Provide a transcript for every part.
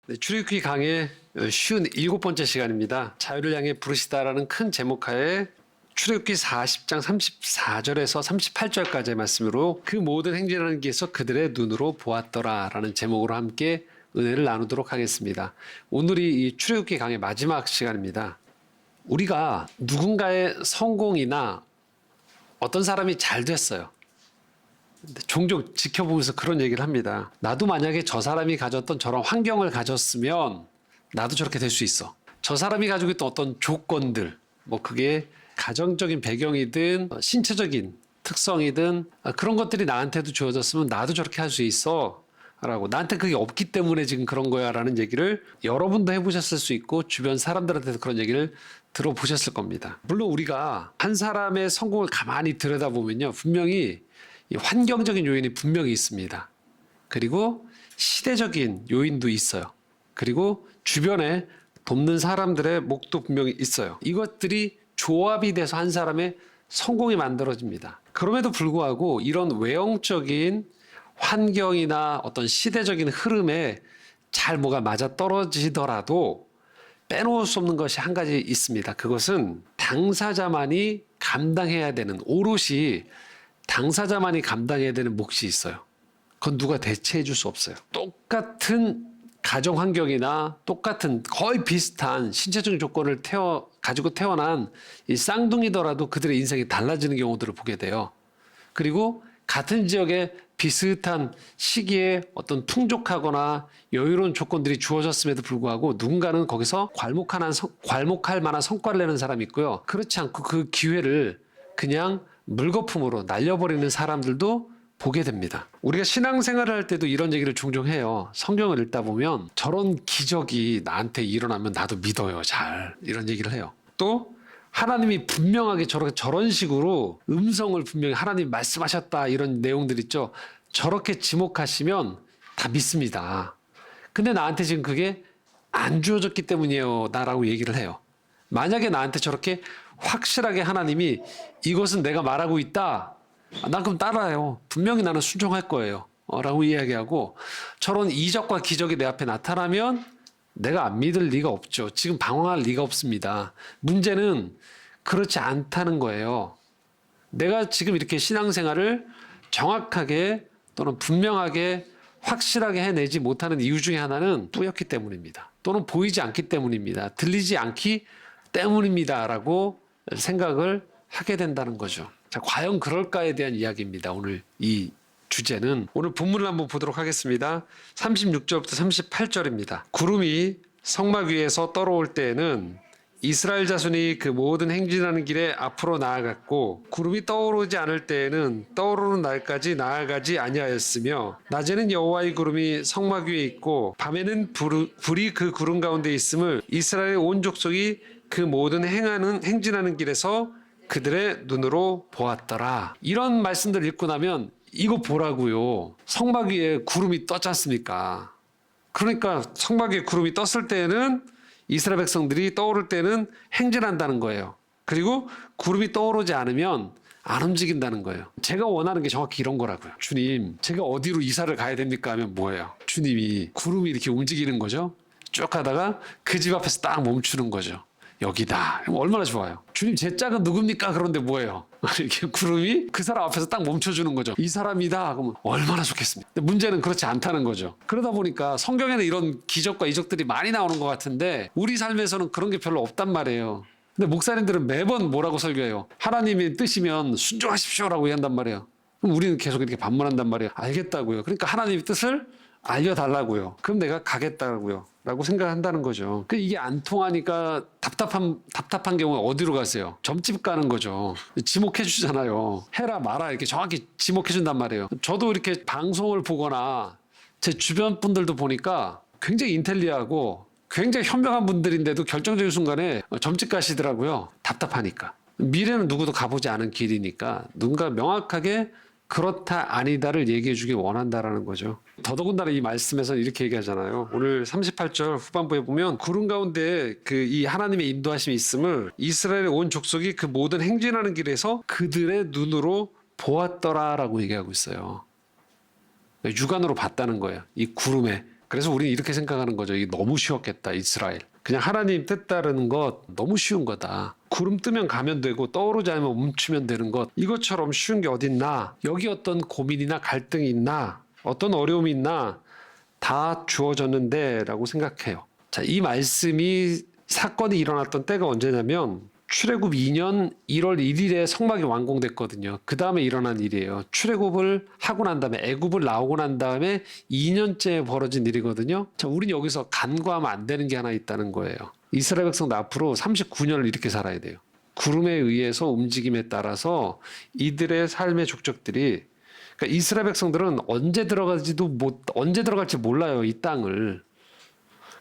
네, 출애굽기 강의 쉬운 7번째 시간입니다. 자유를 향해 부르시다라는 큰 제목하에 출애굽기 40장 34절에서 38절까지의 말씀으로 그 모든 행진하는 길에서 그들의 눈으로 보았더라라는 제목으로 함께 은혜를 나누도록 하겠습니다. 오늘이 이 출애굽기 강의 마지막 시간입니다. 우리가 누군가의 성공이나 어떤 사람이 잘 됐어요. 종종 지켜보면서 그런 얘기를 합니다. 나도 만약에 저 사람이 가졌던 저런 환경을 가졌으면 나도 저렇게 될 수 있어. 저 사람이 가지고 있던 어떤 조건들, 뭐 그게 가정적인 배경이든 신체적인 특성이든 그런 것들이 나한테도 주어졌으면 나도 저렇게 할 수 있어. 라고. 나한테 그게 없기 때문에 지금 그런 거야. 라는 얘기를 여러분도 해보셨을 수 있고 주변 사람들한테도 그런 얘기를 들어보셨을 겁니다. 물론 우리가 한 사람의 성공을 가만히 들여다보면요. 분명히 이 환경적인 요인이 분명히 있습니다. 그리고 시대적인 요인도 있어요. 그리고 주변에 돕는 사람들의 목도 분명히 있어요. 이것들이 조합이 돼서 한 사람의 성공이 만들어집니다. 그럼에도 불구하고 이런 외형적인 환경이나 어떤 시대적인 흐름에 잘 뭐가 맞아 떨어지더라도 빼놓을 수 없는 것이 한 가지 있습니다. 그것은 당사자만이 감당해야 되는, 오롯이 당사자만이 감당해야 되는 몫이 있어요. 그건 누가 대체해 줄 수 없어요. 똑같은 가정 환경이나 똑같은 거의 비슷한 신체적인 조건을 가지고 태어난 이 쌍둥이더라도 그들의 인생이 달라지는 경우들을 보게 돼요. 그리고 같은 지역에 비슷한 시기에 어떤 풍족하거나 여유로운 조건들이 주어졌음에도 불구하고 누군가는 거기서 괄목할 만한 성과를 내는 사람이 있고요. 그렇지 않고 그 기회를 그냥 물거품으로 날려버리는 사람들도 보게 됩니다. 우리가 신앙생활을 할 때도 이런 얘기를 종종 해요. 성경을 읽다 보면 저런 기적이 나한테 일어나면 나도 믿어요. 잘. 이런 얘기를 해요. 또 하나님이 분명하게 저런 식으로 음성을 분명히 하나님이 말씀하셨다 이런 내용들 있죠. 저렇게 지목하시면 다 믿습니다. 근데 나한테 지금 그게 안 주어졌기 때문이에요. 나라고 얘기를 해요. 만약에 나한테 저렇게 확실하게 하나님이 이것은 내가 말하고 있다. 난 그럼 따라요. 분명히 나는 순종할 거예요. 라고 이야기하고 저런 이적과 기적이 내 앞에 나타나면 내가 안 믿을 리가 없죠. 지금 방황할 리가 없습니다. 문제는 그렇지 않다는 거예요. 내가 지금 이렇게 신앙생활을 정확하게 또는 분명하게 확실하게 해내지 못하는 이유 중에 하나는 뿌옇기 때문입니다. 또는 보이지 않기 때문입니다. 들리지 않기 때문입니다라고 생각을 하게 된다는 거죠. 자, 과연 그럴까에 대한 이야기입니다. 오늘 이 주제는 오늘 본문을 한번 보도록 하겠습니다. 36절부터 38절입니다. 구름이 성막 위에서 떨어올 때에는 이스라엘 자손이 그 모든 행진하는 길에 앞으로 나아갔고 구름이 떠오르지 않을 때에는 떠오르는 날까지 나아가지 아니하였으며 낮에는 여호와의 구름이 성막 위에 있고 밤에는 불이 그 구름 가운데 있음을 이스라엘 온 족속이 그 모든 행진하는 길에서 그들의 눈으로 보았더라. 이런 말씀들을 읽고 나면 이거 보라고요. 성막 위에 구름이 떴지 않습니까? 그러니까 성막 위에 구름이 떴을 때는 이스라엘 백성들이 떠오를 때는 행진한다는 거예요. 그리고 구름이 떠오르지 않으면 안 움직인다는 거예요. 제가 원하는 게 정확히 이런 거라고요. 주님, 제가 어디로 이사를 가야 됩니까? 하면 뭐예요? 주님이 구름이 이렇게 움직이는 거죠. 쭉 가다가 그 집 앞에서 딱 멈추는 거죠. 여기다. 얼마나 좋아요. 주님, 제 짝은 누굽니까? 그런데 뭐예요? 이렇게 구름이 그 사람 앞에서 딱 멈춰주는 거죠. 이 사람이다. 그러면 얼마나 좋겠습니까? 근데 문제는 그렇지 않다는 거죠. 그러다 보니까 성경에는 이런 기적과 이적들이 많이 나오는 것 같은데 우리 삶에서는 그런 게 별로 없단 말이에요. 근데 목사님들은 매번 뭐라고 설교해요? 하나님의 뜻이면 순종하십시오라고 얘기한단 말이에요. 그럼 우리는 계속 이렇게 반문한단 말이에요. 알겠다고요. 그러니까 하나님의 뜻을 알려달라고요. 그럼 내가 가겠다고요. 라고 생각한다는 거죠. 이게 안 통하니까 답답한 경우에 어디로 가세요? 점집 가는 거죠. 지목해 주잖아요. 해라 마라 이렇게 정확히 지목해 준단 말이에요. 저도 이렇게 방송을 보거나 제 주변 분들도 보니까 굉장히 인텔리하고 굉장히 현명한 분들인데도 결정적인 순간에 점집 가시더라고요. 답답하니까. 미래는 누구도 가보지 않은 길이니까 누군가 명확하게 그렇다 아니다를 얘기해 주길 원한다라는 거죠. 더더군다나 이 말씀에서 이렇게 얘기하잖아요. 오늘 38절 후반부에 보면 구름 가운데 이 하나님의 인도하심이 있음을 이스라엘의 온 족속이 그 모든 행진하는 길에서 그들의 눈으로 보았더라라고 얘기하고 있어요. 육안으로 봤다는 거예요. 이 구름에 그래서 우리는 이렇게 생각하는 거죠. 이게 너무 쉬웠겠다, 이스라엘. 그냥 하나님 뜻 따르는 것 너무 쉬운 거다. 구름 뜨면 가면 되고 떠오르지 않으면 멈추면 되는 것. 이것처럼 쉬운 게 어딨나? 여기 어떤 고민이나 갈등이 있나? 어떤 어려움이 있나? 다 주어졌는데 라고 생각해요. 자, 이 말씀이 사건이 일어났던 때가 언제냐면 출애굽 2년 1월 1일에 성막이 완공됐거든요. 그 다음에 일어난 일이에요. 출애굽을 하고 난 다음에 애굽을 나오고 난 다음에 2년째 벌어진 일이거든요. 자, 우린 여기서 간과하면 안 되는 게 하나 있다는 거예요. 이스라엘 백성도 앞으로 39년을 이렇게 살아야 돼요. 구름에 의해서 움직임에 따라서 이들의 삶의 족적들이, 그러니까 이스라엘 백성들은 언제 들어갈지 몰라요, 이 땅을.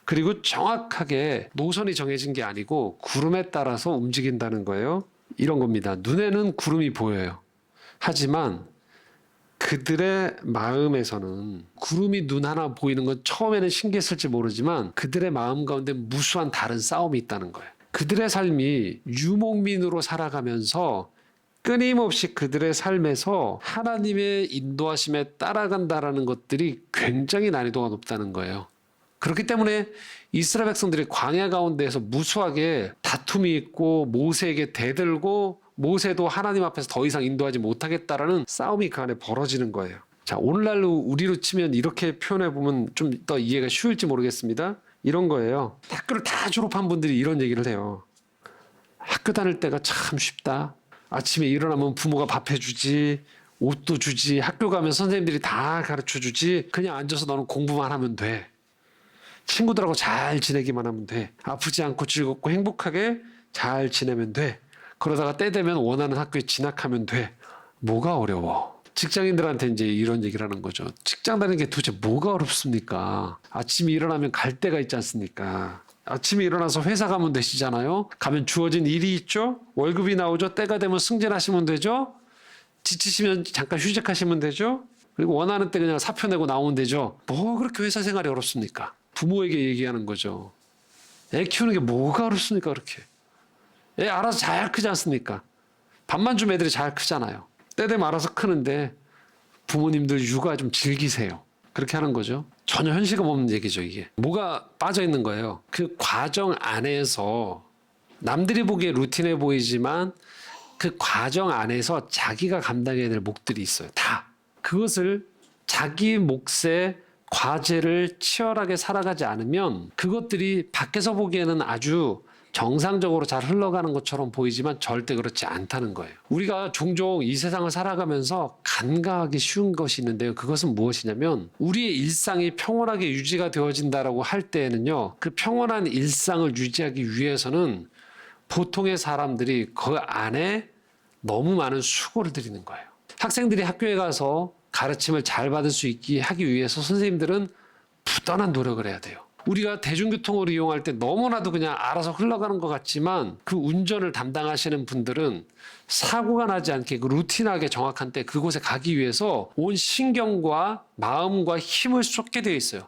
그리고 정확하게 노선이 정해진 게 아니고 구름에 따라서 움직인다는 거예요. 이런 겁니다. 눈에는 구름이 보여요. 하지만 그들의 마음에서는 구름이 눈 하나 보이는 건 처음에는 신기했을지 모르지만 그들의 마음 가운데 무수한 다른 싸움이 있다는 거예요. 그들의 삶이 유목민으로 살아가면서 끊임없이 그들의 삶에서 하나님의 인도하심에 따라간다라는 것들이 굉장히 난이도가 높다는 거예요. 그렇기 때문에 이스라엘 백성들이 광야 가운데에서 무수하게 다툼이 있고 모세에게 대들고 모세도 하나님 앞에서 더 이상 인도하지 못하겠다라는 싸움이 그 안에 벌어지는 거예요. 자, 오늘날로 우리로 치면 이렇게 표현해 보면 좀 더 이해가 쉬울지 모르겠습니다. 이런 거예요. 학교를 다 졸업한 분들이 이런 얘기를 해요. 학교 다닐 때가 참 쉽다. 아침에 일어나면 부모가 밥 해주지, 옷도 주지, 학교 가면 선생님들이 다 가르쳐 주지, 그냥 앉아서 너는 공부만 하면 돼. 친구들하고 잘 지내기만 하면 돼. 아프지 않고 즐겁고 행복하게 잘 지내면 돼. 그러다가 때 되면 원하는 학교에 진학하면 돼. 뭐가 어려워? 직장인들한테 이제 이런 얘기를 하는 거죠. 직장 다니는 게 도대체 뭐가 어렵습니까? 아침에 일어나면 갈 데가 있지 않습니까? 아침에 일어나서 회사 가면 되시잖아요. 가면 주어진 일이 있죠. 월급이 나오죠. 때가 되면 승진하시면 되죠. 지치시면 잠깐 휴직하시면 되죠. 그리고 원하는 때 그냥 사표 내고 나오면 되죠. 뭐 그렇게 회사 생활이 어렵습니까? 부모에게 얘기하는 거죠. 애 키우는 게 뭐가 어렵습니까, 그렇게. 애 알아서 잘 크지 않습니까? 밥만 주면 애들이 잘 크잖아요. 때 되면 알아서 크는데 부모님들 육아 좀 즐기세요. 그렇게 하는 거죠. 전혀 현실감 없는 얘기죠, 이게. 뭐가 빠져 있는 거예요. 그 과정 안에서 남들이 보기에 루틴해 보이지만 그 과정 안에서 자기가 감당해야 될 몫들이 있어요. 다. 그것을 자기 몫의 과제를 치열하게 살아가지 않으면 그것들이 밖에서 보기에는 아주 정상적으로 잘 흘러가는 것처럼 보이지만 절대 그렇지 않다는 거예요. 우리가 종종 이 세상을 살아가면서 간과하기 쉬운 것이 있는데요. 그것은 무엇이냐면 우리의 일상이 평온하게 유지가 되어진다라고 할 때에는요. 그 평온한 일상을 유지하기 위해서는 보통의 사람들이 그 안에 너무 많은 수고를 들이는 거예요. 학생들이 학교에 가서 가르침을 잘 받을 수 있게 하기 위해서 선생님들은 부단한 노력을 해야 돼요. 우리가 대중교통을 이용할 때 너무나도 그냥 알아서 흘러가는 것 같지만 그 운전을 담당하시는 분들은 사고가 나지 않게 그 루틴하게 정확한 때 그곳에 가기 위해서 온 신경과 마음과 힘을 쏟게 되어 있어요.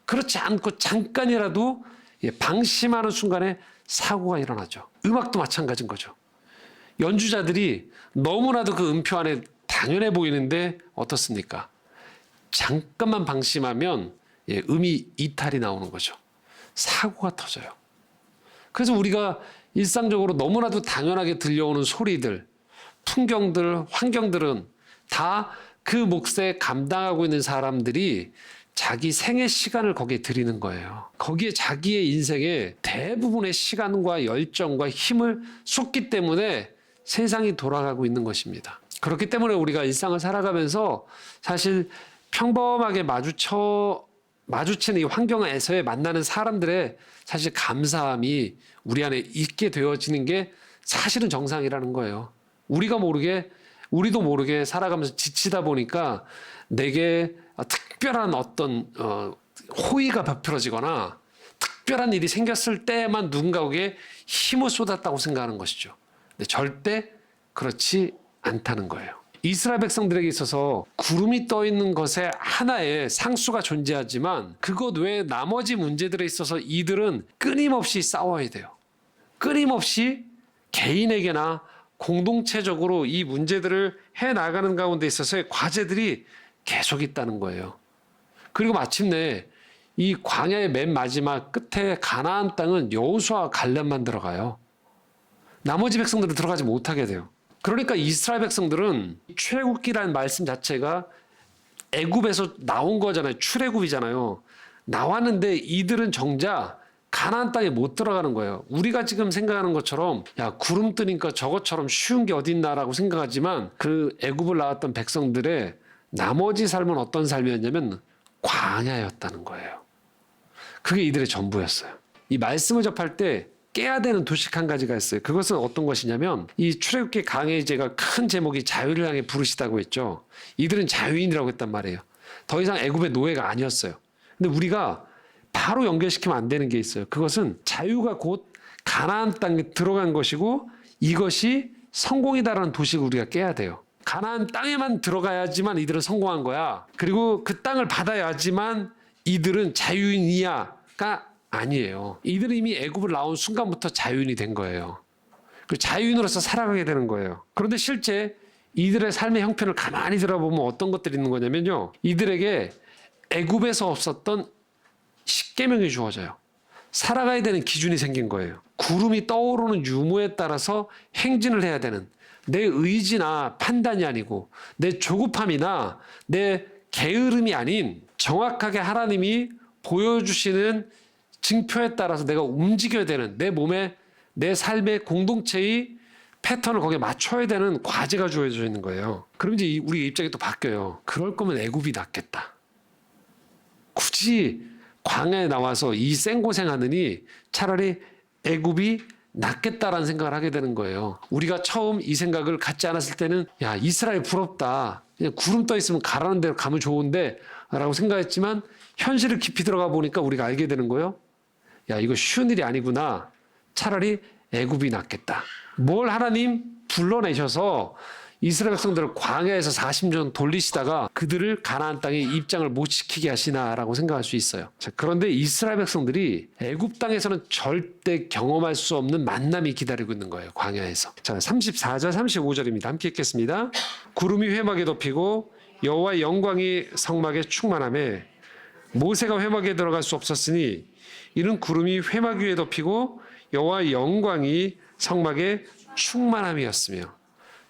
그렇지 않고 잠깐이라도 방심하는 순간에 사고가 일어나죠. 음악도 마찬가지인 거죠. 연주자들이 너무나도 그 음표 안에 당연해 보이는데 어떻습니까? 잠깐만 방심하면 음이 이탈이 나오는 거죠. 사고가 터져요. 그래서 우리가 일상적으로 너무나도 당연하게 들려오는 소리들, 풍경들, 환경들은 다 그 몫에 감당하고 있는 사람들이 자기 생의 시간을 거기에 들이는 거예요. 거기에 자기의 인생의 대부분의 시간과 열정과 힘을 쏟기 때문에 세상이 돌아가고 있는 것입니다. 그렇기 때문에 우리가 일상을 살아가면서 사실 평범하게 마주치는 이 환경에서의 만나는 사람들의 사실 감사함이 우리 안에 있게 되어지는 게 사실은 정상이라는 거예요. 우리도 모르게 살아가면서 지치다 보니까 내게 특별한 어떤 호의가 베풀어지거나 특별한 일이 생겼을 때만 누군가에게 힘을 쏟았다고 생각하는 것이죠. 근데 절대 그렇지 않다는 거예요. 이스라엘 백성들에게 있어서 구름이 떠 있는 것에 하나의 상수가 존재하지만 그것 외에 나머지 문제들에 있어서 이들은 끊임없이 싸워야 돼요. 끊임없이 개인에게나 공동체적으로 이 문제들을 해나가는 가운데 있어서의 과제들이 계속 있다는 거예요. 그리고 마침내 이 광야의 맨 마지막 끝에 가나안 땅은 여호수아 갈렙만 들어가요. 나머지 백성들은 들어가지 못하게 돼요. 그러니까 이스라엘 백성들은 출애굽기라는 말씀 자체가 애굽에서 나온 거잖아요. 출애굽이잖아요. 나왔는데 이들은 정작 가나안 땅에 못 들어가는 거예요. 우리가 지금 생각하는 것처럼 야 구름 뜨니까 저것처럼 쉬운 게 어딨나라고 생각하지만 그 애굽을 나왔던 백성들의 나머지 삶은 어떤 삶이었냐면 광야였다는 거예요. 그게 이들의 전부였어요. 이 말씀을 접할 때 깨야 되는 도식 한 가지가 있어요. 그것은 어떤 것이냐면 이 출애굽기 강해의 제가 큰 제목이 자유를 향해 부르시다고 했죠. 이들은 자유인이라고 했단 말이에요. 더 이상 애굽의 노예가 아니었어요. 근데 우리가 바로 연결시키면 안 되는 게 있어요. 그것은 자유가 곧 가나안 땅에 들어간 것이고 이것이 성공이다라는 도식을 우리가 깨야 돼요. 가나안 땅에만 들어가야지만 이들은 성공한 거야. 그리고 그 땅을 받아야지만 이들은 자유인이야가 아니에요. 이들은 이미 애굽을 나온 순간부터 자유인이 된 거예요. 그 자유인으로서 살아가게 되는 거예요. 그런데 실제 이들의 삶의 형편을 가만히 들어보면 어떤 것들이 있는 거냐면요. 이들에게 애굽에서 없었던 십계명이 주어져요. 살아가야 되는 기준이 생긴 거예요. 구름이 떠오르는 유무에 따라서 행진을 해야 되는 내 의지나 판단이 아니고 내 조급함이나 내 게으름이 아닌 정확하게 하나님이 보여주시는 징표에 따라서 내가 움직여야 되는 내 몸에 내 삶의 공동체의 패턴을 거기에 맞춰야 되는 과제가 주어져 있는 거예요. 그럼 이제 우리 입장이 또 바뀌어요. 그럴 거면 애굽이 낫겠다. 굳이 광야에 나와서 이 생고생하느니 차라리 애굽이 낫겠다라는 생각을 하게 되는 거예요. 우리가 처음 이 생각을 갖지 않았을 때는 야 이스라엘 부럽다. 그냥 구름 떠 있으면 가라는 대로 가면 좋은데 라고 생각했지만 현실을 깊이 들어가 보니까 우리가 알게 되는 거예요. 야 이거 쉬운 일이 아니구나. 차라리 애굽이 낫겠다. 뭘 하나님 불러내셔서 이스라엘 백성들을 광야에서 40년 돌리시다가 그들을 가나안 땅에 입장을 못 시키게 하시나라고 생각할 수 있어요. 자, 그런데 이스라엘 백성들이 애굽 땅에서는 절대 경험할 수 없는 만남이 기다리고 있는 거예요. 광야에서. 자, 34절 35절입니다. 함께 읽겠습니다. 구름이 회막에 덮이고 여호와의 영광이 성막에 충만하며 모세가 회막에 들어갈 수 없었으니 이는 구름이 회막 위에 덮이고 여호와의 영광이 성막에 충만함이었으며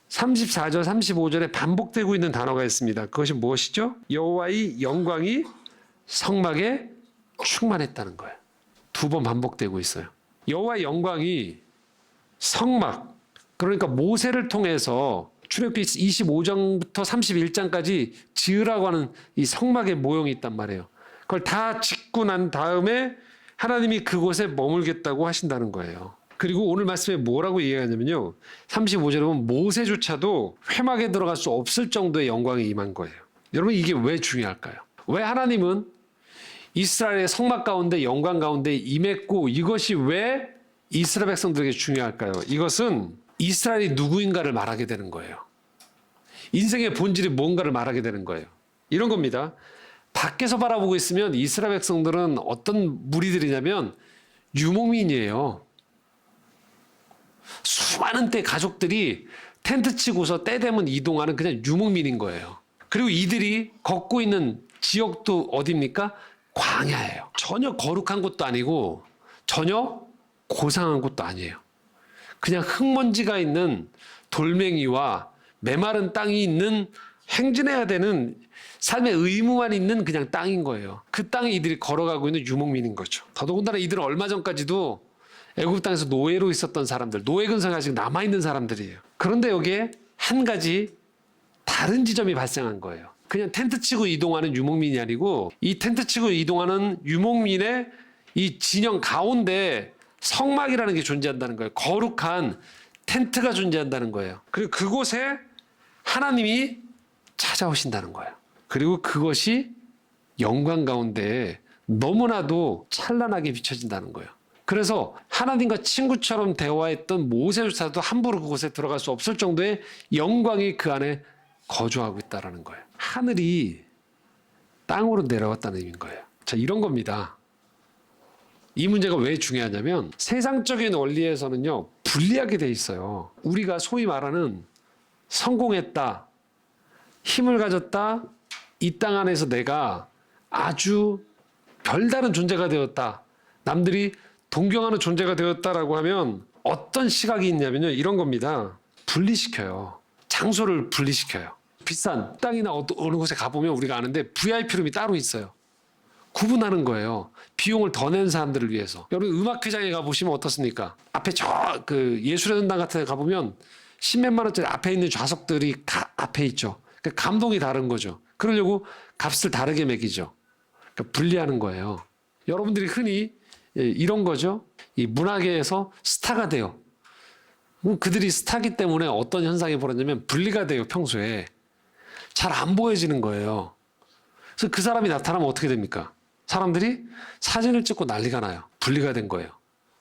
34절 35절에 반복되고 있는 단어가 있습니다. 그것이 무엇이죠? 여호와의 영광이 성막에 충만했다는 거예요. 두 번 반복되고 있어요. 여호와의 영광이 성막, 그러니까 모세를 통해서 출애굽기 25장부터 31장까지 지으라고 하는 이 성막의 모형이 있단 말이에요. 그걸 다 짓고 난 다음에 하나님이 그곳에 머물겠다고 하신다는 거예요. 그리고 오늘 말씀에 뭐라고 얘기하냐면요. 35절에 보면 모세조차도 회막에 들어갈 수 없을 정도의 영광이 임한 거예요. 여러분 이게 왜 중요할까요? 왜 하나님은 이스라엘의 성막 가운데 영광 가운데 임했고 이것이 왜 이스라엘 백성들에게 중요할까요? 이것은 이스라엘이 누구인가를 말하게 되는 거예요. 인생의 본질이 뭔가를 말하게 되는 거예요. 이런 겁니다. 밖에서 바라보고 있으면 이스라엘 백성들은 어떤 무리들이냐면 유목민이에요. 수많은 때 가족들이 텐트 치고서 때 되면 이동하는 그냥 유목민인 거예요. 그리고 이들이 걷고 있는 지역도 어디입니까? 광야예요. 전혀 거룩한 곳도 아니고 전혀 고상한 곳도 아니에요. 그냥 흙먼지가 있는 돌멩이와 메마른 땅이 있는 행진해야 되는 삶의 의무만 있는 그냥 땅인 거예요. 그 땅에 이들이 걸어가고 있는 유목민인 거죠. 더더군다나 이들은 얼마 전까지도 애굽 땅에서 노예로 있었던 사람들, 노예 근성이 아직 남아있는 사람들이에요. 그런데 여기에 한 가지 다른 지점이 발생한 거예요. 그냥 텐트 치고 이동하는 유목민이 아니고 이 텐트 치고 이동하는 유목민의 이 진영 가운데 성막이라는 게 존재한다는 거예요. 거룩한 텐트가 존재한다는 거예요. 그리고 그곳에 하나님이 찾아오신다는 거예요. 그리고 그것이 영광 가운데 너무나도 찬란하게 비춰진다는 거예요. 그래서 하나님과 친구처럼 대화했던 모세조차도 함부로 그곳에 들어갈 수 없을 정도의 영광이 그 안에 거주하고 있다는 거예요. 하늘이 땅으로 내려왔다는 의미인 거예요. 자, 이런 겁니다. 이 문제가 왜 중요하냐면 세상적인 원리에서는요, 불리하게 돼 있어요. 우리가 소위 말하는 성공했다, 힘을 가졌다, 이 땅 안에서 내가 아주 별다른 존재가 되었다. 남들이 동경하는 존재가 되었다라고 하면 어떤 시각이 있냐면요. 이런 겁니다. 분리시켜요. 장소를 분리시켜요. 비싼 땅이나 어느 곳에 가보면 우리가 아는데 VIP 룸이 따로 있어요. 구분하는 거예요. 비용을 더 내는 사람들을 위해서. 여러분 음악회장에 가보시면 어떻습니까? 앞에 그 예술의 전당 같은 데 가보면 10몇만 원짜리 앞에 있는 좌석들이 앞에 있죠. 그러니까 감동이 다른 거죠. 그러려고 값을 다르게 매기죠. 그러니까 분리하는 거예요. 여러분들이 흔히 이런 거죠. 이 문화계에서 스타가 돼요. 그들이 스타기 때문에 어떤 현상이 벌어지냐면 분리가 돼요. 평소에. 잘 안 보여지는 거예요. 그래서 그 사람이 나타나면 어떻게 됩니까? 사람들이 사진을 찍고 난리가 나요. 분리가 된 거예요.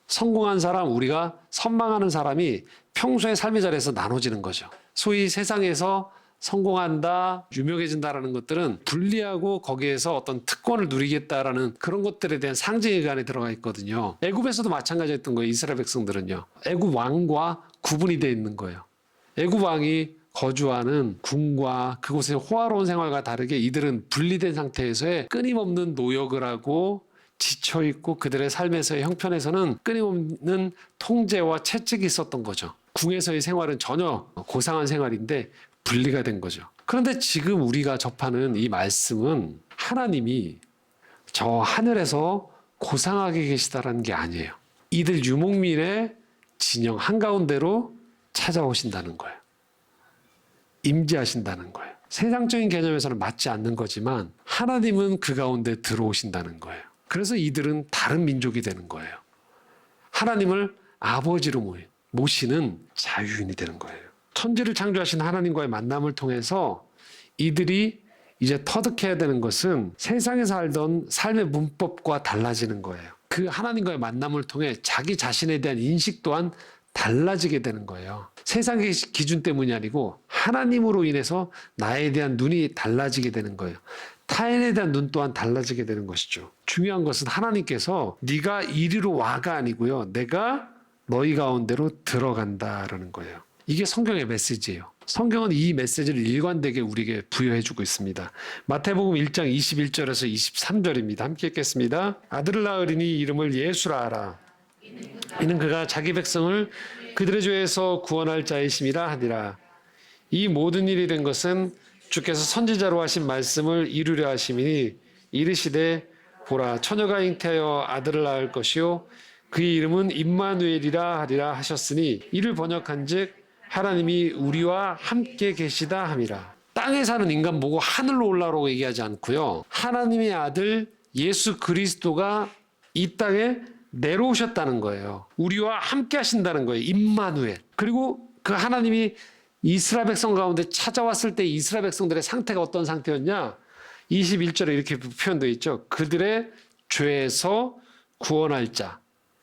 성공한 사람, 우리가 선망하는 사람이 평소의 삶의 자리에서 나눠지는 거죠. 소위 세상에서 성공한다, 유명해진다라는 것들은 분리하고 거기에서 어떤 특권을 누리겠다라는 그런 것들에 대한 상징의 안에 들어가 있거든요. 애굽에서도 마찬가지였던 거예요. 이스라엘 백성들은요. 애굽 왕과 구분이 되어 있는 거예요. 애굽 왕이 거주하는 궁과 그곳의 호화로운 생활과 다르게 이들은 분리된 상태에서의 끊임없는 노역을 하고 지쳐있고 그들의 삶에서의 형편에서는 끊임없는 통제와 채찍이 있었던 거죠. 궁에서의 생활은 전혀 고상한 생활인데 분리가 된 거죠. 그런데 지금 우리가 접하는 이 말씀은 하나님이 저 하늘에서 고상하게 계시다라는 게 아니에요. 이들 유목민의 진영 한가운데로 찾아오신다는 거예요. 임재하신다는 거예요. 세상적인 개념에서는 맞지 않는 거지만 하나님은 그 가운데 들어오신다는 거예요. 그래서 이들은 다른 민족이 되는 거예요. 하나님을 아버지로 모시는 자유인이 되는 거예요. 천지를 창조하신 하나님과의 만남을 통해서 이들이 이제 터득해야 되는 것은 세상에서 알던 삶의 문법과 달라지는 거예요. 그 하나님과의 만남을 통해 자기 자신에 대한 인식 또한 달라지게 되는 거예요. 세상의 기준 때문이 아니고 하나님으로 인해서 나에 대한 눈이 달라지게 되는 거예요. 타인에 대한 눈 또한 달라지게 되는 것이죠. 중요한 것은 하나님께서 네가 이리로 와가 아니고요. 내가 너희 가운데로 들어간다라는 거예요. 이게 성경의 메시지예요. 성경은 이 메시지를 일관되게 우리에게 부여해주고 있습니다. 마태복음 1장 21절에서 23절입니다. 함께 읽겠습니다. 아들을 낳으리니 이름을 예수라 하라. 이는 그가 자기 백성을 그들의 죄에서 구원할 자이심이라 하니라. 이 모든 일이 된 것은 주께서 선지자로 하신 말씀을 이루려 하심이니 이르시되 보라 처녀가 잉태하여 아들을 낳을 것이요 그의 이름은 임마누엘이라 하리라 하셨으니 이를 번역한즉 하나님이 우리와 함께 계시다 함이라. 땅에 사는 인간 보고 하늘로 올라오라고 얘기하지 않고요. 하나님의 아들 예수 그리스도가 이 땅에 내려오셨다는 거예요. 우리와 함께 하신다는 거예요. 임마누엘. 그리고 그 하나님이 이스라엘 백성 가운데 찾아왔을 때 이스라엘 백성들의 상태가 어떤 상태였냐? 21절에 이렇게 표현되어 있죠. 그들의 죄에서 구원할 자.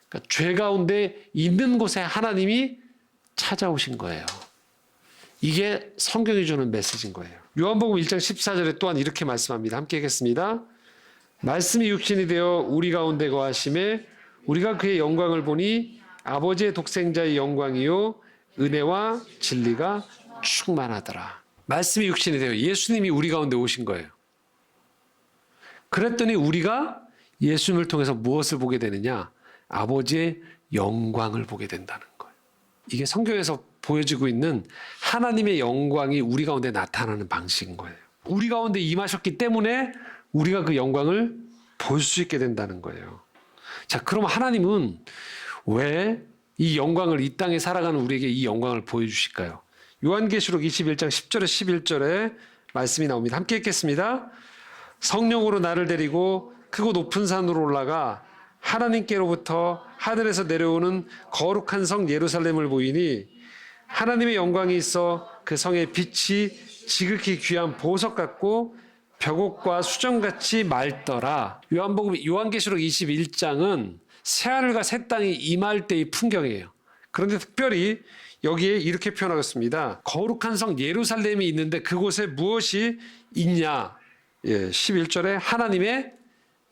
그러니까 죄 가운데 있는 곳에 하나님이 찾아오신 거예요. 이게 성경이 주는 메시지인 거예요. 요한복음 1장 14절에 또한 이렇게 말씀합니다. 함께 읽겠습니다. 말씀이 육신이 되어 우리 가운데 거하심에 우리가 그의 영광을 보니 아버지의 독생자의 영광이요 은혜와 진리가 충만하더라. 말씀이 육신이 되어 예수님이 우리 가운데 오신 거예요. 그랬더니 우리가 예수님을 통해서 무엇을 보게 되느냐? 아버지의 영광을 보게 된다는 거예요. 이게 성경에서 보여지고 있는 하나님의 영광이 우리 가운데 나타나는 방식인 거예요. 우리 가운데 임하셨기 때문에 우리가 그 영광을 볼 수 있게 된다는 거예요. 자, 그럼 하나님은 왜 이 영광을 이 땅에 살아가는 우리에게 이 영광을 보여주실까요? 요한계시록 21장 10절에 11절에 말씀이 나옵니다. 함께 읽겠습니다. 성령으로 나를 데리고 크고 높은 산으로 올라가 하나님께로부터 하늘에서 내려오는 거룩한 성 예루살렘을 보이니 하나님의 영광이 있어 그 성의 빛이 지극히 귀한 보석 같고 벽옥과 수정같이 맑더라. 요한계시록 21장은 새하늘과 새 땅이 임할 때의 풍경이에요. 그런데 특별히 여기에 이렇게 표현하겠습니다. 거룩한 성 예루살렘이 있는데 그곳에 무엇이 있냐? 11절에 하나님의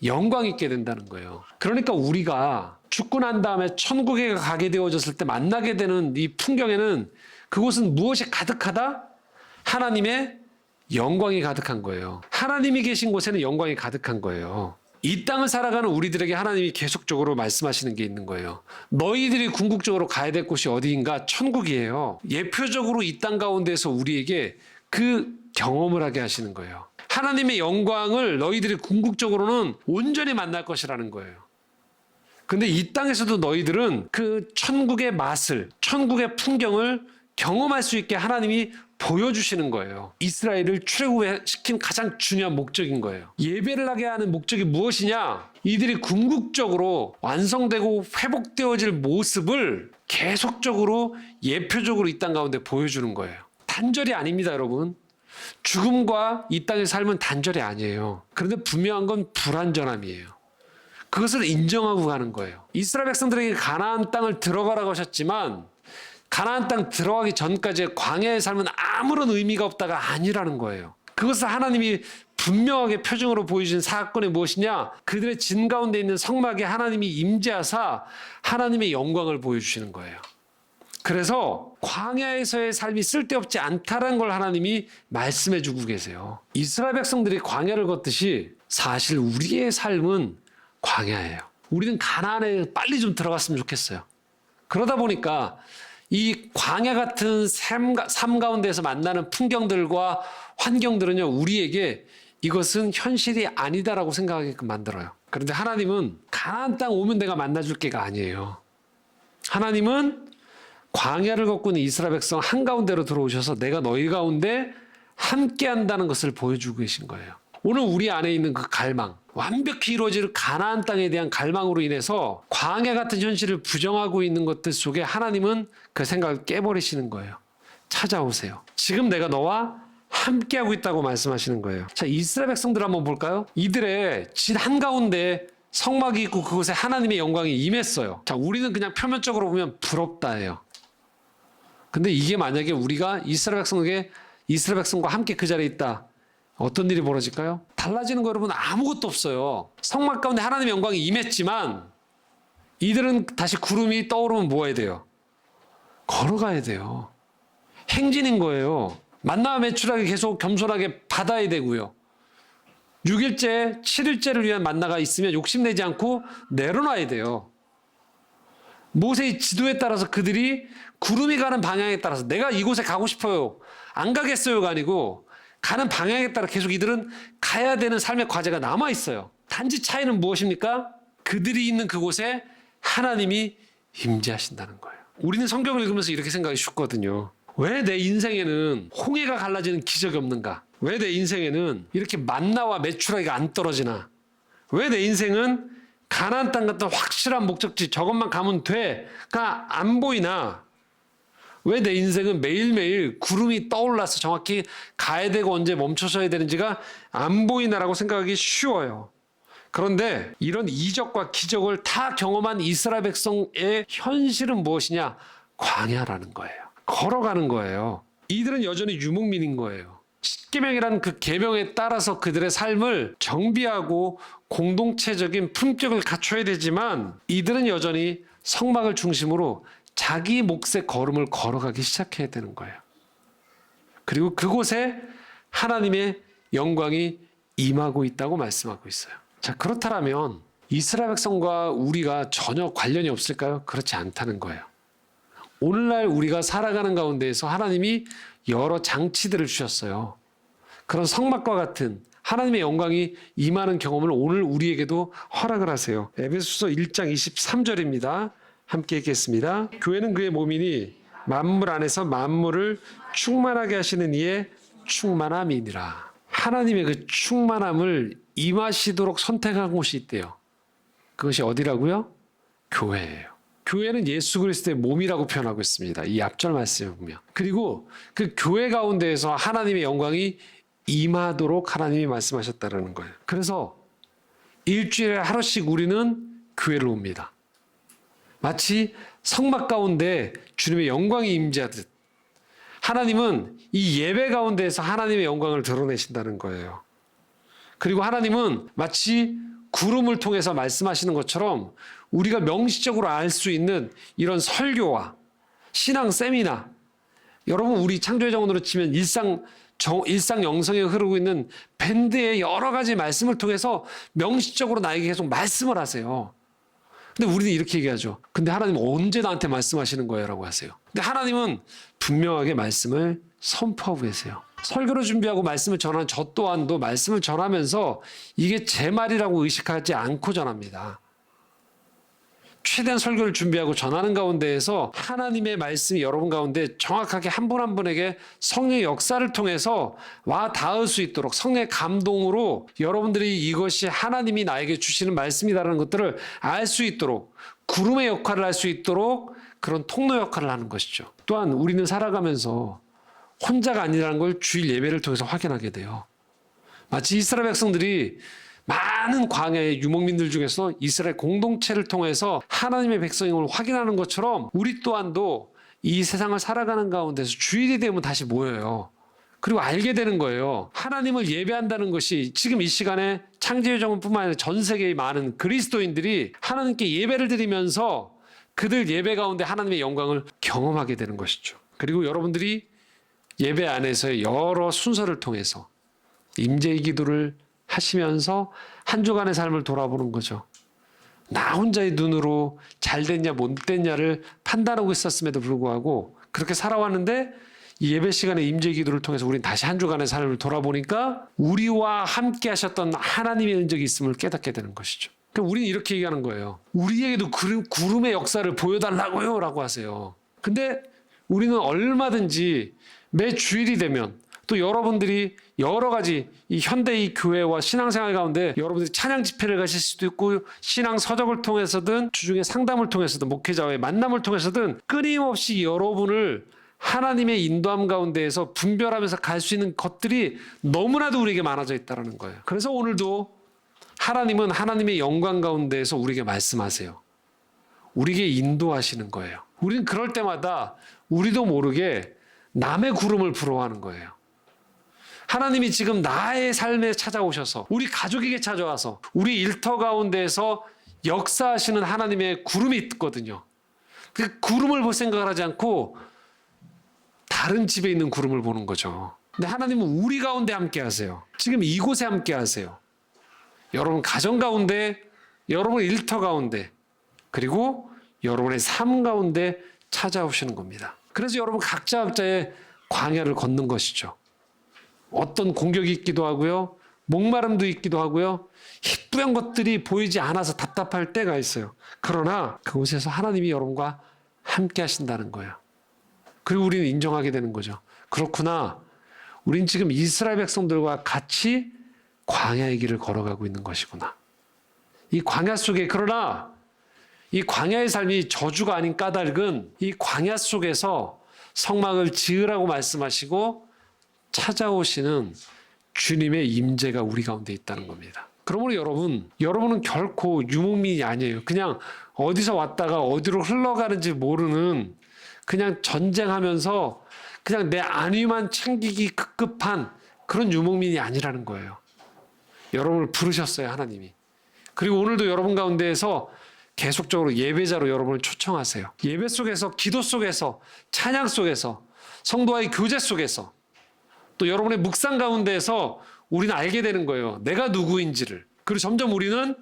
영광이 있게 된다는 거예요. 그러니까 우리가 죽고 난 다음에 천국에 가게 되어졌을 때 만나게 되는 이 풍경에는 그곳은 무엇이 가득하다? 하나님의 영광이 가득한 거예요. 하나님이 계신 곳에는 영광이 가득한 거예요. 이 땅을 살아가는 우리들에게 하나님이 계속적으로 말씀하시는 게 있는 거예요. 너희들이 궁극적으로 가야 될 곳이 어디인가? 천국이에요. 예표적으로 이 땅 가운데서 우리에게 그 경험을 하게 하시는 거예요. 하나님의 영광을 너희들이 궁극적으로는 온전히 만날 것이라는 거예요. 근데 이 땅에서도 너희들은 그 천국의 맛을, 천국의 풍경을 경험할 수 있게 하나님이 보여주시는 거예요. 이스라엘을 출애굽시킨 가장 중요한 목적인 거예요. 예배를 하게 하는 목적이 무엇이냐? 이들이 궁극적으로 완성되고 회복되어질 모습을 계속적으로 예표적으로 이 땅 가운데 보여주는 거예요. 단절이 아닙니다, 여러분. 죽음과 이 땅의 삶은 단절이 아니에요. 그런데 분명한 건 불완전함이에요. 그것을 인정하고 가는 거예요. 이스라엘 백성들에게 가나안 땅을 들어가라고 하셨지만 가나안 땅 들어가기 전까지의 광야의 삶은 아무런 의미가 없다가 아니라는 거예요. 그것을 하나님이 분명하게 표징으로 보여주신 사건이 무엇이냐? 그들의 진 가운데 있는 성막에 하나님이 임재하사 하나님의 영광을 보여주시는 거예요. 그래서 광야에서의 삶이 쓸데없지 않다는 걸 하나님이 말씀해 주고 계세요. 이스라엘 백성들이 광야를 걷듯이 사실 우리의 삶은 광야예요. 우리는 가나안에 빨리 좀 들어갔으면 좋겠어요. 그러다 보니까 이 광야 같은 삶 가운데서 만나는 풍경들과 환경들은요, 우리에게 이것은 현실이 아니다라고 생각하게끔 만들어요. 그런데 하나님은 가나안 땅 오면 내가 만나줄 게가 아니에요. 하나님은 광야를 걷고 있는 이스라엘 백성 한가운데로 들어오셔서 내가 너희 가운데 함께 한다는 것을 보여주고 계신 거예요. 오늘 우리 안에 있는 그 갈망, 완벽히 이루어질 가나안 땅에 대한 갈망으로 인해서 광야 같은 현실을 부정하고 있는 것들 속에 하나님은 그 생각을 깨버리시는 거예요. 찾아오세요. 지금 내가 너와 함께하고 있다고 말씀하시는 거예요. 자, 이스라엘 백성들 한번 볼까요? 이들의 진 한가운데 성막이 있고 그곳에 하나님의 영광이 임했어요. 자, 우리는 그냥 표면적으로 보면 부럽다예요. 근데 이게 만약에 우리가 이스라엘 백성과 함께 그 자리에 있다. 어떤 일이 벌어질까요? 달라지는 거 여러분 아무것도 없어요. 성막 가운데 하나님의 영광이 임했지만 이들은 다시 구름이 떠오르면 뭐 해야 돼요? 걸어가야 돼요. 행진인 거예요. 만나와 매출하게 계속 겸손하게 받아야 되고요. 6일째, 7일째를 위한 만나가 있으면 욕심내지 않고 내려놔야 돼요. 모세의 지도에 따라서 그들이 구름이 가는 방향에 따라서 내가 이곳에 가고 싶어요. 안 가겠어요가 아니고 가는 방향에 따라 계속 이들은 가야 되는 삶의 과제가 남아 있어요. 단지 차이는 무엇입니까? 그들이 있는 그곳에 하나님이 임재하신다는 거예요. 우리는 성경을 읽으면서 이렇게 생각이 쉽거든요. 왜 내 인생에는 홍해가 갈라지는 기적이 없는가? 왜 내 인생에는 이렇게 만나와 메추라기가 안 떨어지나? 왜 내 인생은 가나안 땅 같은 확실한 목적지 저것만 가면 돼가 안 보이나? 왜 내 인생은 매일매일 구름이 떠올라서 정확히 가야 되고 언제 멈춰서야 되는지가 안 보이나라고 생각하기 쉬워요. 그런데 이런 이적과 기적을 다 경험한 이스라엘 백성의 현실은 무엇이냐? 광야라는 거예요. 걸어가는 거예요. 이들은 여전히 유목민인 거예요. 십계명이라는 그 계명에 따라서 그들의 삶을 정비하고 공동체적인 품격을 갖춰야 되지만 이들은 여전히 성막을 중심으로 자기 몫의 걸음을 걸어가기 시작해야 되는 거예요. 그리고 그곳에 하나님의 영광이 임하고 있다고 말씀하고 있어요. 자, 그렇다면 이스라엘 백성과 우리가 전혀 관련이 없을까요? 그렇지 않다는 거예요. 오늘날 우리가 살아가는 가운데에서 하나님이 여러 장치들을 주셨어요. 그런 성막과 같은 하나님의 영광이 임하는 경험을 오늘 우리에게도 허락을 하세요. 에베소서 1장 23절입니다. 함께 읽겠습니다. 교회는 그의 몸이니 만물 안에서 만물을 충만하게 하시는 이의 충만함이니라. 하나님의 그 충만함을 임하시도록 선택한 곳이 있대요. 그것이 어디라고요? 교회예요. 교회는 예수 그리스도의 몸이라고 표현하고 있습니다. 이 앞절 말씀에 보면. 그리고 그 교회 가운데에서 하나님의 영광이 임하도록 하나님이 말씀하셨다는 거예요. 그래서 일주일에 하루씩 우리는 교회를 옵니다. 마치 성막 가운데 주님의 영광이 임재하듯 하나님은 이 예배 가운데에서 하나님의 영광을 드러내신다는 거예요. 그리고 하나님은 마치 구름을 통해서 말씀하시는 것처럼 우리가 명시적으로 알 수 있는 이런 설교와 신앙 세미나, 여러분 우리 창조의 정원으로 치면 일상 일상 영성에 흐르고 있는 밴드의 여러 가지 말씀을 통해서 명시적으로 나에게 계속 말씀을 하세요. 근데 우리는 이렇게 얘기하죠. 근데 하나님은 언제 나한테 말씀하시는 거예요? 라고 하세요. 근데 하나님은 분명하게 말씀을 선포하고 계세요. 설교를 준비하고 말씀을 전하는 저 또한도 말씀을 전하면서 이게 제 말이라고 의식하지 않고 전합니다. 최대한 설교를 준비하고 전하는 가운데에서 하나님의 말씀이 여러분 가운데 정확하게 한 분 한 분에게 성령의 역사를 통해서 와 닿을 수 있도록 성령의 감동으로 여러분들이 이것이 하나님이 나에게 주시는 말씀이라는 것들을 알 수 있도록 구름의 역할을 할 수 있도록 그런 통로 역할을 하는 것이죠. 또한 우리는 살아가면서 혼자가 아니라는 걸 주일 예배를 통해서 확인하게 돼요. 마치 이스라엘 백성들이 많은 광야의 유목민들 중에서 이스라엘 공동체를 통해서 하나님의 백성임을 확인하는 것처럼 우리 또한도 이 세상을 살아가는 가운데서 주일이 되면 다시 모여요. 그리고 알게 되는 거예요. 하나님을 예배한다는 것이 지금 이 시간에 창제유정뿐만 아니라 전 세계의 많은 그리스도인들이 하나님께 예배를 드리면서 그들 예배 가운데 하나님의 영광을 경험하게 되는 것이죠. 그리고 여러분들이 예배 안에서의 여러 순서를 통해서 임재의 기도를 하시면서 한 주간의 삶을 돌아보는 거죠. 나 혼자의 눈으로 잘 됐냐 못 됐냐를 판단하고 있었음에도 불구하고 그렇게 살아왔는데 이 예배 시간의 임재 기도를 통해서 우리는 다시 한 주간의 삶을 돌아보니까 우리와 함께 하셨던 하나님의 은적이 있음을 깨닫게 되는 것이죠. 그러니까 우리는 이렇게 얘기하는 거예요. 우리에게도 구름의 역사를 보여달라고요 라고 하세요. 근데 우리는 얼마든지 매 주일이 되면 또 여러분들이 여러 가지 이 현대의 교회와 신앙생활 가운데 여러분들이 찬양 집회를 가실 수도 있고 신앙 서적을 통해서든 주중에 상담을 통해서든 목회자와의 만남을 통해서든 끊임없이 여러분을 하나님의 인도함 가운데에서 분별하면서 갈 수 있는 것들이 너무나도 우리에게 많아져 있다는 거예요. 그래서 오늘도 하나님은 하나님의 영광 가운데에서 우리에게 말씀하세요. 우리에게 인도하시는 거예요. 우리는 그럴 때마다 우리도 모르게 남의 구름을 부러워하는 거예요. 하나님이 지금 나의 삶에 찾아오셔서 우리 가족에게 찾아와서 우리 일터 가운데에서 역사하시는 하나님의 구름이 있거든요. 그 구름을 볼 생각을 하지 않고 다른 집에 있는 구름을 보는 거죠. 근데 하나님은 우리 가운데 함께 하세요. 지금 이곳에 함께 하세요. 여러분 가정 가운데, 여러분 일터 가운데, 그리고 여러분의 삶 가운데 찾아오시는 겁니다. 그래서 여러분 각자의 광야를 걷는 것이죠. 어떤 공격이 있기도 하고요. 목마름도 있기도 하고요. 희뿌연 것들이 보이지 않아서 답답할 때가 있어요. 그러나 그곳에서 하나님이 여러분과 함께 하신다는 거예요. 그리고 우리는 인정하게 되는 거죠. 그렇구나. 우린 지금 이스라엘 백성들과 같이 광야의 길을 걸어가고 있는 것이구나. 이 광야 속에 그러나 이 광야의 삶이 저주가 아닌 까닭은 이 광야 속에서 성막을 지으라고 말씀하시고 찾아오시는 주님의 임재가 우리 가운데 있다는 겁니다. 그러므로 여러분은 결코 유목민이 아니에요. 그냥 어디서 왔다가 어디로 흘러가는지 모르는 그냥 전쟁하면서 그냥 내 안위만 챙기기 급급한 그런 유목민이 아니라는 거예요. 여러분을 부르셨어요, 하나님이. 그리고 오늘도 여러분 가운데에서 계속적으로 예배자로 여러분을 초청하세요. 예배 속에서, 기도 속에서, 찬양 속에서, 성도와의 교제 속에서 또 여러분의 묵상 가운데에서 우리는 알게 되는 거예요. 내가 누구인지를. 그리고 점점 우리는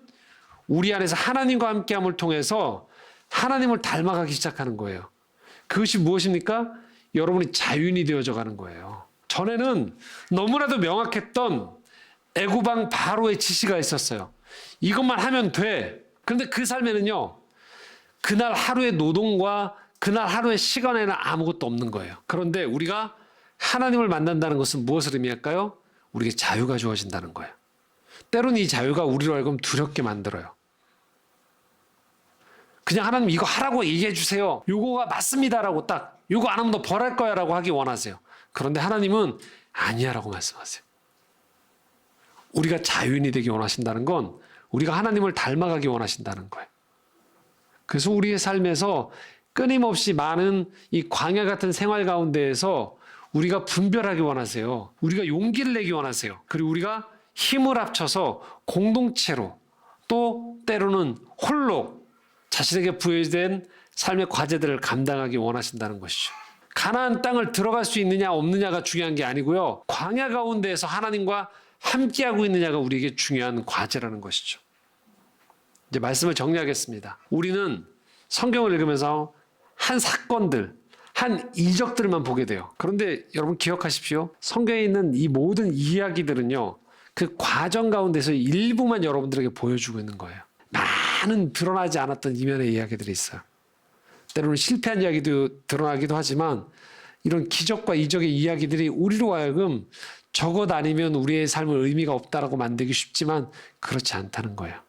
우리 안에서 하나님과 함께함을 통해서 하나님을 닮아가기 시작하는 거예요. 그것이 무엇입니까? 여러분이 자유인이 되어져 가는 거예요. 전에는 너무나도 명확했던 애굽왕 바로의 지시가 있었어요. 이것만 하면 돼. 그런데 그 삶에는요, 그날 하루의 노동과 그날 하루의 시간에는 아무것도 없는 거예요. 그런데 우리가 하나님을 만난다는 것은 무엇을 의미할까요? 우리에게 자유가 주어진다는 거예요. 때로는 이 자유가 우리로 하여금 두렵게 만들어요. 그냥 하나님 이거 하라고 얘기해 주세요. 요거가 맞습니다라고 딱 요거 안 하면 너 벌할 거야 라고 하기 원하세요. 그런데 하나님은 아니야 라고 말씀하세요. 우리가 자유인이 되기 원하신다는 건 우리가 하나님을 닮아가기 원하신다는 거예요. 그래서 우리의 삶에서 끊임없이 많은 이 광야 같은 생활 가운데에서 우리가 분별하기 원하세요. 우리가 용기를 내기 원하세요. 그리고 우리가 힘을 합쳐서 공동체로 또 때로는 홀로 자신에게 부여된 삶의 과제들을 감당하기 원하신다는 것이죠. 가나안 땅을 들어갈 수 있느냐 없느냐가 중요한 게 아니고요. 광야 가운데에서 하나님과 함께하고 있느냐가 우리에게 중요한 과제라는 것이죠. 이제 말씀을 정리하겠습니다. 우리는 성경을 읽으면서 한 사건들, 한 이적들만 보게 돼요. 그런데 여러분 기억하십시오. 성경에 있는 이 모든 이야기들은요. 그 과정 가운데서 일부만 여러분들에게 보여주고 있는 거예요. 많은 드러나지 않았던 이면의 이야기들이 있어요. 때로는 실패한 이야기도 드러나기도 하지만 이런 기적과 이적의 이야기들이 우리로 하여금 저것 아니면 우리의 삶은 의미가 없다라고 만들기 쉽지만 그렇지 않다는 거예요.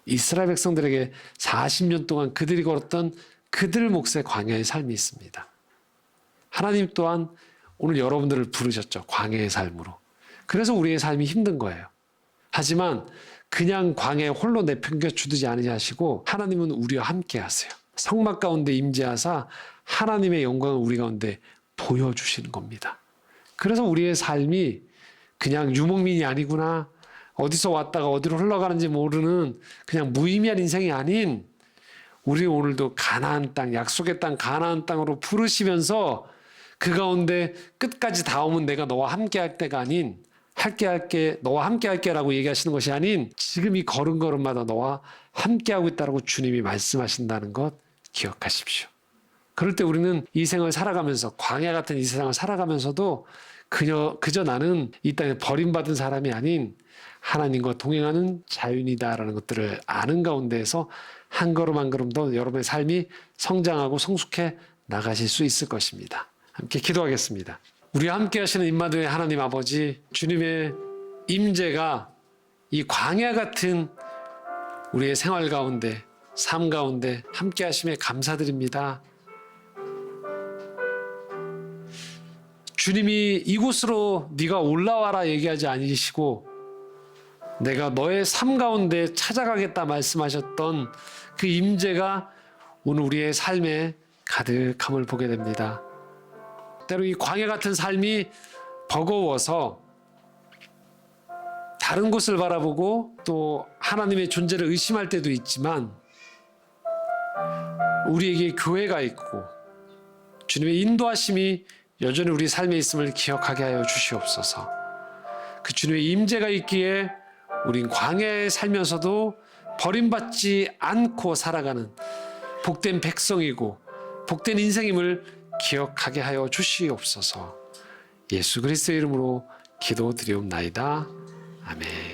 이스라엘 백성들에게 40년 동안 그들이 걸었던 그들 몫의 광야의 삶이 있습니다. 하나님 또한 오늘 여러분들을 부르셨죠. 광야의 삶으로. 그래서 우리의 삶이 힘든 거예요. 하지만 그냥 광야에 홀로 내팽겨 주지 않으시고 하나님은 우리와 함께 하세요. 성막 가운데 임재하사 하나님의 영광을 우리 가운데 보여주시는 겁니다. 그래서 우리의 삶이 그냥 유목민이 아니구나, 어디서 왔다가 어디로 흘러가는지 모르는 그냥 무의미한 인생이 아닌 우리 오늘도 가나안 땅, 약속의 땅 가나안 땅으로 부르시면서 그 가운데 끝까지 닿으면 내가 너와 함께 할 때가 아닌 할게 너와 함께 할게라고 얘기하시는 것이 아닌 지금 이 걸음걸음마다 너와 함께하고 있다고 주님이 말씀하신다는 것 기억하십시오. 그럴 때 우리는 이 생을 살아가면서 광야 같은 이 세상을 살아가면서도 그저 나는 이 땅에 버림받은 사람이 아닌 하나님과 동행하는 자윤이다라는 것들을 아는 가운데에서 한 걸음 한 걸음 더 여러분의 삶이 성장하고 성숙해 나가실 수 있을 것입니다. 함께 기도하겠습니다. 우리와 함께 하시는 임마누엘 하나님 아버지, 주님의 임재가 이 광야 같은 우리의 생활 가운데, 삶 가운데 함께 하심에 감사드립니다. 주님이 이곳으로 네가 올라와라 얘기하지 않으시고 내가 너의 삶 가운데 찾아가겠다 말씀하셨던 그 임재가 오늘 우리의 삶에 가득함을 보게 됩니다. 때로 이 광야 같은 삶이 버거워서 다른 곳을 바라보고 또 하나님의 존재를 의심할 때도 있지만 우리에게 교회가 있고 주님의 인도하심이 여전히 우리 삶에 있음을 기억하게 하여 주시옵소서. 그 주님의 임재가 있기에 우린 광야에 살면서도 버림받지 않고 살아가는 복된 백성이고 복된 인생임을 기억하게 하여 주시옵소서. 예수 그리스도의 이름으로 기도드리옵나이다. 아멘.